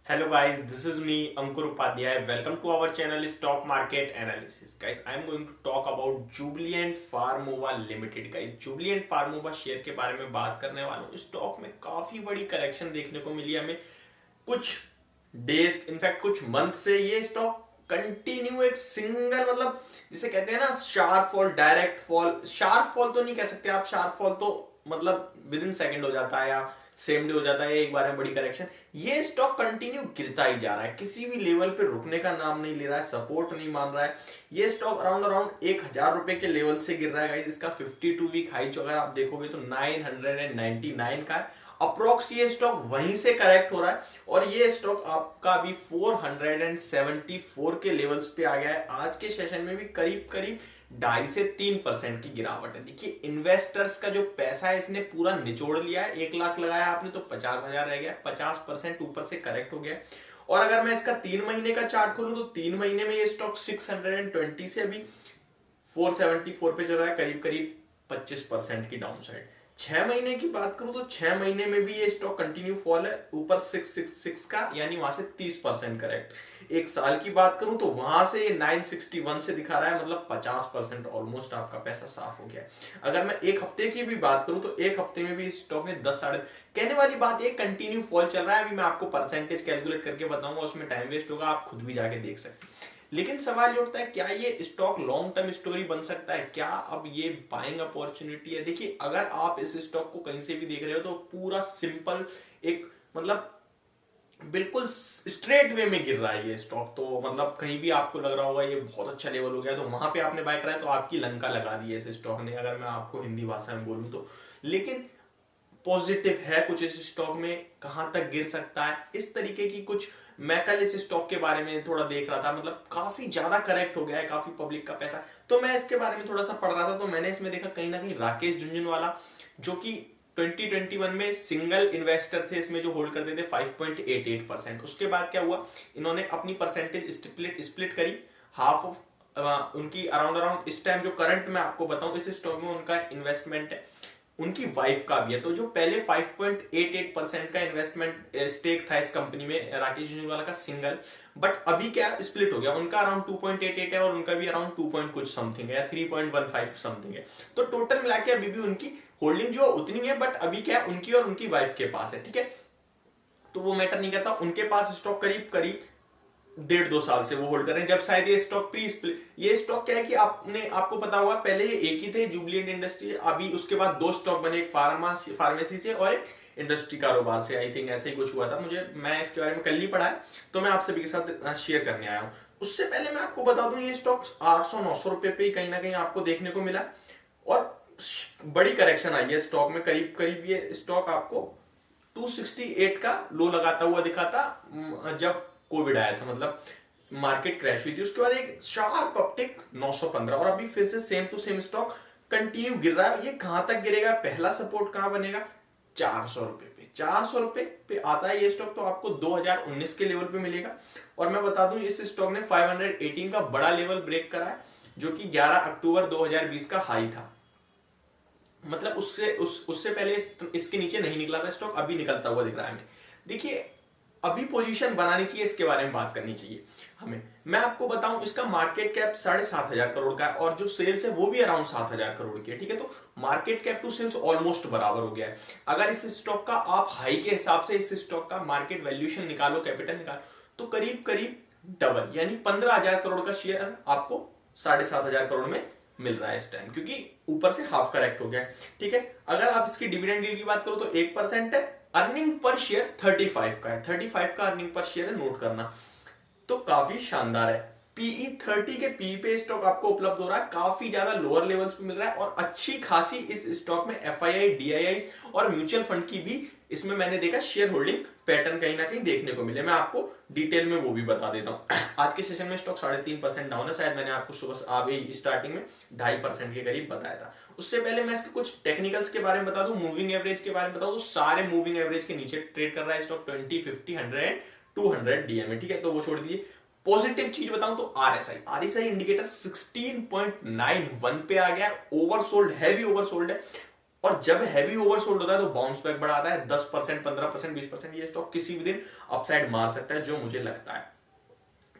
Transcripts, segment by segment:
Hello guys, this is me Ankur Upadhyay. Welcome to our channel Stock Market Analysis. Guys, I am going to talk about Jubilant Pharmova Limited. Guys, Jubilant Pharmova share के बारे में बात करने वाला हूँ। Stock में काफी बड़ी करेक्शन देखने को मिली हमें कुछ डेज, इनफैक्ट कुछ मंथ से ये स्टॉक कंटिन्यू एक सिंगल मतलब जिसे कहते हैं ना sharp fall, direct fall. Sharp fall तो नहीं कह सकते आप, शार्प फॉल तो मतलब विद इन सेकेंड हो जाता है या सेम डे हो जाता है एक बार में बड़ी करेक्शन। ये स्टॉक कंटिन्यू गिरता ही जा रहा है, किसी भी लेवल पे रुकने का नाम नहीं ले रहा है, सपोर्ट नहीं मान रहा है। ये स्टॉक अराउंड 1000 रुपए के लेवल से गिर रहा है गाइस। इसका 52 वीक हाई जो अगर आप देखोगे तो 999 का है। अप्रोक्स ये स्टॉक वहीं से करेक्ट हो रहा है और ये स्टॉक आपका अभी 474 के लेवल्स पे आ गया है। आज के सेशन में भी करीब करीब 2.5 से 3% की गिरावट है। देखिए इन्वेस्टर्स का जो पैसा है इसने पूरा निचोड़ लिया है। 1 लाख लगाया आपने तो 50,000 रह गया, 50% ऊपर से करेक्ट हो गया। और अगर मैं इसका 3 महीने का चार्ट खोलूं तो 3 महीने में ये स्टॉक 620 से अभी 474 पे चल रहा है, करीब करीब 25% की डाउन साइड। 6 महीने की बात करूं तो 6 महीने में भी ये स्टॉक कंटिन्यू फॉल है, ऊपर 666 का, यानी वहां से 30% करेक्ट। 1 साल की बात करूं तो वहां से ये 961 से दिखा रहा है, मतलब 50% ऑलमोस्ट आपका पैसा साफ हो गया है। अगर मैं 1 हफ्ते की भी बात करूं तो 1 हफ्ते में भी इस स्टॉक ने 10 साढ़े, कहने वाली बात ये कंटिन्यू फॉल चल रहा है। अभी मैं आपको परसेंटेज कैलकुलेट करके बताऊंगा, उसमें टाइम वेस्ट होगा, आप खुद भी जाके देख सकते हैं। लेकिन सवाल ये उठता है, क्या ये स्टॉक लॉन्ग टर्म स्टोरी बन सकता है? क्या अब ये बाइंग अपॉर्चुनिटी है? देखिए अगर आप इस स्टॉक को कहीं से भी देख रहे हो तो पूरा सिंपल एक मतलब बिल्कुल स्ट्रेट वे में गिर रहा है ये स्टॉक। तो मतलब कहीं भी आपको लग रहा होगा ये बहुत अच्छा लेवल हो गया तो वहां पे आपने बाय कराया तो आपकी लंका लगा दी है इस स्टॉक ने, अगर मैं आपको हिंदी भाषा में बोलूं तो। लेकिन पॉजिटिव है कुछ इस स्टॉक में, कहां तक गिर सकता है इस तरीके की कुछ। मैं कल इस स्टॉक के बारे में थोड़ा देख रहा था, मतलब काफी ज्यादा करेक्ट हो गया है, काफी पब्लिक का पैसा, तो मैं इसके बारे में थोड़ा सा पढ़ रहा था तो मैंने इसमें देखा कहीं ना कहीं राकेश झुंझुनवाला जो कि 2021 में सिंगल इन्वेस्टर थे इसमें, जो होल्ड करते थे 5.88%। उसके बाद क्या हुआ, इन्होंने अपनी परसेंटेज स्प्लिट करी, हाफ ऑफ उनकी अराउंड इस टाइम जो करंट मैं आपको बताऊं इस स्टॉक में उनका इन्वेस्टमेंट है, उनकी वाइफ का भी है। तो जो पहले 5.88% का इन्वेस्टमेंट स्टेक था इस कंपनी में राकेश झुंझुनवाला का सिंगल, बट अभी क्या स्प्लिट हो गया, उनका अराउंड 2.88 है और उनका भी अराउंड 2 पॉइंट कुछ समथिंग है या 3.15 समथिंग है। तो टोटल मिला के अभी भी उनकी होल्डिंग जो उतनी है, बट अभी क्या उनकी और उनकी वाइफ के पास है, ठीक है। तो वो मैटर नहीं करता, उनके पास स्टॉक करीब करीब 1.5-2 साल से वो होल्ड कर रहे हैं, जब शायद ये स्टॉक प्री स्प्लिट। ये स्टॉक क्या है कि आपको पता होगा पहले ये एक ही थे जुबिलेंट इंडस्ट्री, अभी उसके बाद 2 स्टॉक बने, एक फार्मेसी से और एक इंडस्ट्री कारोबार से। आई थिंक ऐसे ही कुछ हुआ था, मैं इसके बारे में कल ही पढ़ा है तो मैं आप सभी के साथ शेयर करने आया हूं। उससे पहले मैं आपको बता दूं ये स्टॉक 800-900 रुपए पे कहीं ना कहीं आपको देखने को मिला और बड़ी करेक्शन आई है स्टॉक में। करीब करीब ये स्टॉक आपको 268 का लो लगाता हुआ दिखा था जब कोविड आया था, मतलब मार्केट क्रैश हुई थी। उसके बाद एक शार्प अपटिक 915 और अभी फिर से same to same stock continue गिर रहा है। ये कहां तक गिरेगा, पहला सपोर्ट कहां बनेगा, 400 रुपए पे। 400 रुपए पे आता है ये स्टॉक तो आपको 2019 के लेवल पे मिलेगा। और मैं बता दूं इस स्टॉक ने 518 का बड़ा लेवल ब्रेक करा है जो कि 11 अक्टूबर 2020 का हाई था, मतलब उससे पहले इसके नीचे नहीं निकला था स्टॉक, अभी निकलता हुआ दिख रहा है हमें। देखिए अभी पोजीशन बनानी चाहिए, इसके बारे में बात करनी चाहिए हमें। मैं आपको बताऊं इसका मार्केट कैप 7,500 करोड़ का है और जो सेल्स है वो भी अराउंड 7,000 करोड़ की है, ठीक है। तो market cap to sales almost बराबर हो गया है। अगर इस स्टॉक का आप हाई के हिसाब से इस स्टॉक का मार्केट वैल्यूएशन निकालो, कैपिटल निकालो, तो करीब करीब डबल यानी 15,000 करोड़ का शेयर आपको 7,500 करोड़ में मिल रहा है इस टाइम, क्योंकि ऊपर से हाफ करेक्ट हो गया है, ठीक है। अगर आप इसकी डिविडेंड यील्ड की बात करो तो 1% है, अर्निंग पर शेयर 35 का है, 35 का अर्निंग पर शेयर है, नोट करना। तो काफी शानदार है। पीई 30 के पी पे स्टॉक आपको उपलब्ध हो रहा है, काफी ज्यादा लोअर लेवल्स पे मिल रहा है और अच्छी खासी इस स्टॉक में एफआईआई, डीआईआई और म्यूचुअल फंड की भी इसमें मैंने देखा शेयर होल्डिंग पैटर्न कहीं ना कहीं देखने को मिले। मैं आपको डिटेल में वो भी बता देता हूं। आज के सेशन में स्टॉक 3.5% डाउन है, शायद मैंने आपको सुबह अभी स्टार्टिंग में 2.5% के करीब बताया था। उससे पहले मैं इसके कुछ टेक्निकल्स के बारे में बता दूं, मूविंग एवरेज के बारे में बता दूं, सारे मूविंग एवरेज के नीचे ट्रेड कर रहा है स्टॉक 20, 50, 100, 200 डीएम, ठीक है। तो वो छोड़ दीजिए। पॉजिटिव चीज बताऊं तो आरएसआई इंडिकेटर 16.91 पे आ गया, ओवरसोल्ड, हैवी ओवरसोल्ड है और जब हैवी ओवरसोल्ड होता है तो बाउंस बैक बड़ा आता है 10%, 15%, 20%। ये स्टॉक किसी भी दिन अपसाइड मार सकता है, जो मुझे लगता है।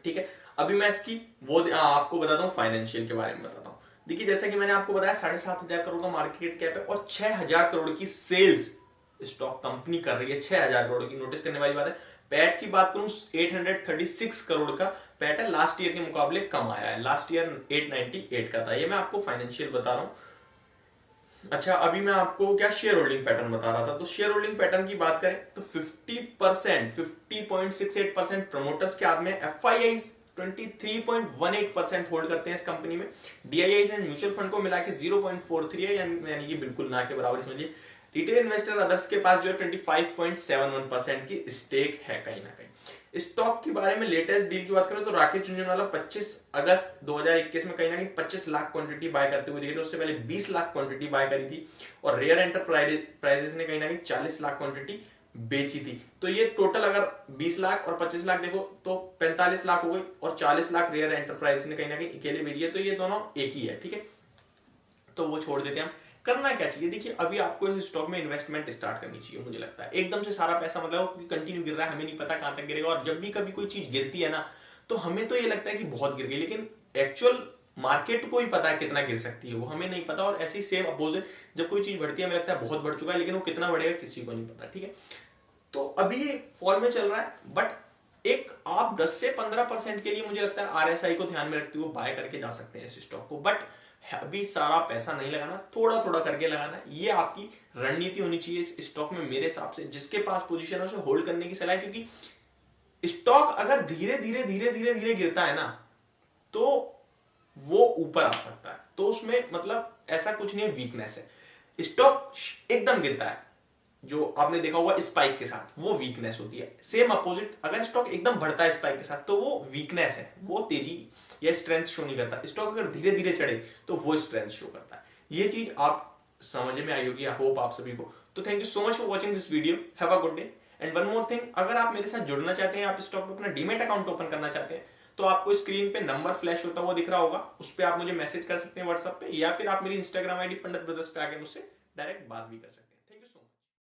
ठीक है, अभी मैं इसकी वो आपको बताता हूँ, फाइनेंशियल के बारे में बताता हूँ। देखिए, जैसा कि मैंने आपको बताया 7,500 करोड़ का मार्केट कैप है और 6,000 करोड़ की सेल्स स्टॉक कंपनी कर रही है। 6,000 करोड़ की, नोटिस करने वाली बात है। पैट की बात करूं, 836 करोड़ का पैट है, लास्ट ईयर के मुकाबले कम आया है। लास्ट ईयर 898 का था। ये मैं आपको फाइनेंशियल बता रहा हूं। अच्छा, अभी मैं आपको क्या शेयर होल्डिंग पैटर्न बता रहा था। तो शेयर होल्डिंग पैटर्न की बात करें तो 50%, 50.68% प्रमोटर्स के हाथ में, एफआईआई 23.18% होल्ड करते हैं इस कंपनी में, डीआईआई एंड म्यूचुअल फंड को मिला के 0.43 है, यानी कि बिल्कुल ना के बराबर समझिए। रिटेल इन्वेस्टर अदर्स के पास जो है 25.71% की स्टेक है कहीं ना कहीं। स्टॉक के बारे में लेटेस्ट डील की बात करें तो राकेश झुंझुनवाला 25 अगस्त 2021 में कहीं ना कहीं 25 लाख क्वांटिटी बाय करते हुए दिखे थे। उससे पहले 20 लाख क्वांटिटी बाय करी थी और रेयर एंटरप्राइजेस ने कहीं ना कहीं 40 लाख क्वांटिटी बेची थी। तो ये टोटल अगर 20 लाख और 25 लाख देखो तो 45 लाख हो गई, और 40 लाख रेयर एंटरप्राइजेस ने कहीं ना कहीं अकेले बेची है। तो ये दोनों एक ही है। ठीक है, तो वो छोड़ देते हैं हम। करना क्या चाहिए, देखिए अभी आपको इस स्टॉक में इन्वेस्टमेंट स्टार्ट करनी चाहिए। मुझे लगता है एकदम से सारा पैसा मतलब कंटिन्यू गिर रहा है, हमें नहीं पता कहां तक गिरेगा। और जब भी कभी कोई चीज गिरती है ना, तो हमें तो ये लगता है कि बहुत गिर गई, लेकिन एक्चुअल मार्केट को ही पता है कितना गिर सकती है, वो हमें नहीं पता। और ऐसी सेम अपोजिट, जब कोई चीज बढ़ती है हमें लगता है बहुत बढ़ चुका है, लेकिन वो कितना बढ़ेगा किसी को नहीं पता। ठीक है, तो अभी ये फॉल में चल रहा है, बट एक आप 10 से 15% के लिए मुझे लगता है आरएसआई को ध्यान में रखते हुए बाय करके जा सकते हैं इस स्टॉक को। बट अभी सारा पैसा नहीं लगाना, थोड़ा थोड़ा करके लगाना, ये आपकी रणनीति होनी चाहिए इस स्टॉक में मेरे हिसाब से। जिसके पास पोजीशन है उसे होल्ड करने की सलाह है, क्योंकि स्टॉक अगर धीरे धीरे धीरे धीरे धीरे गिरता है ना, तो वो ऊपर आ सकता है। तो उसमें मतलब ऐसा कुछ नहीं है, वीकनेस है। स्टॉक एकदम गिरता है, जो आपने देखा होगा स्पाइक के साथ, वो वीकनेस होती है। सेम अपोजिट, अगर स्टॉक एकदम बढ़ता है स्पाइक के साथ, तो वो वीकनेस है, वो तेजी या स्ट्रेंथ शो नहीं करता। स्टॉक अगर धीरे धीरे चढ़े तो वो स्ट्रेंथ शो करता है। ये चीज आप समझ में आई होगी, आई होप आप सभी को। तो thank you so much for watching this video. Have a good day. And one more thing, अगर आप मेरे साथ जुड़ना चाहते हैं, आप स्टॉक पे अपना डीमैट अकाउंट ओपन करना चाहते हैं, तो आपको स्क्रीन पे नंबर फ्लैश होता हुआ दिख रहा होगा, उस पर आप मुझे मैसेज कर सकते हैं व्हाट्सएप पे, या फिर आप मेरी इंस्टाग्राम आईडी पंडित ब्रदर्स पे आके मुझसे डायरेक्ट बात भी कर सकते हैं।